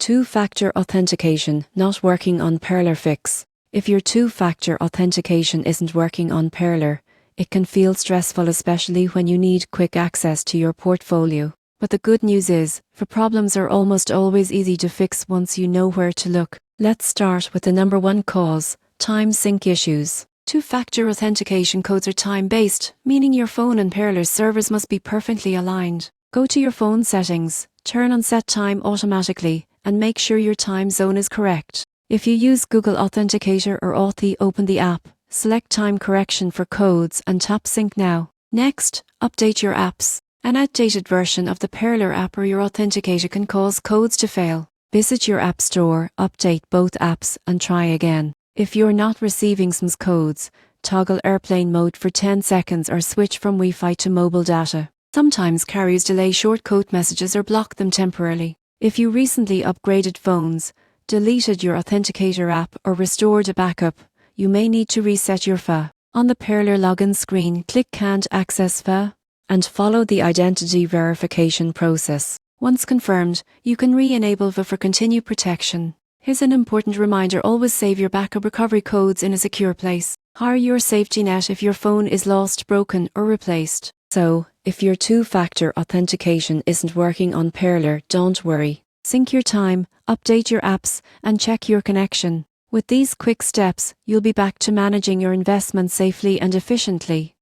Two-factor authentication not working on Perler fix. If your two-factor authentication isn't working on Perler, it can feel stressful, especially when you need quick access to your portfolio. But the good news is, the problems are almost always easy to fix once you know where to look. Let's start with the number one cause: time sync issues. Two-factor authentication codes are time-based, meaning your phone and Perler's servers must be perfectly aligned. Go to your phone settings, turn on Set Time Automatically, and make sure your time zone is correct. If you use Google Authenticator or Authy, open the app, select Time Correction for codes and tap Sync Now. Next, update your apps. An outdated version of the Perler app or your authenticator can cause codes to fail. Visit your app store, update both apps, and try again. If you're not receiving some codes, toggle airplane mode for 10 seconds or switch from Wi-Fi to mobile data. Sometimes carriers delay shortcode messages or block them temporarily. If you recently upgraded phones, deleted your authenticator app, or restored a backup, you may need to reset your FA. On the Perler login screen, click Can't Access FA and follow the identity verification process. Once confirmed, you can re-enable FA for continued protection. Here's an important reminder: always save your backup recovery codes in a secure place. Hire your safety net if your phone is lost, broken, or replaced. So, if your two-factor authentication isn't working on Perler, don't worry. Sync your time, update your apps, and check your connection. With these quick steps, you'll be back to managing your investments safely and efficiently.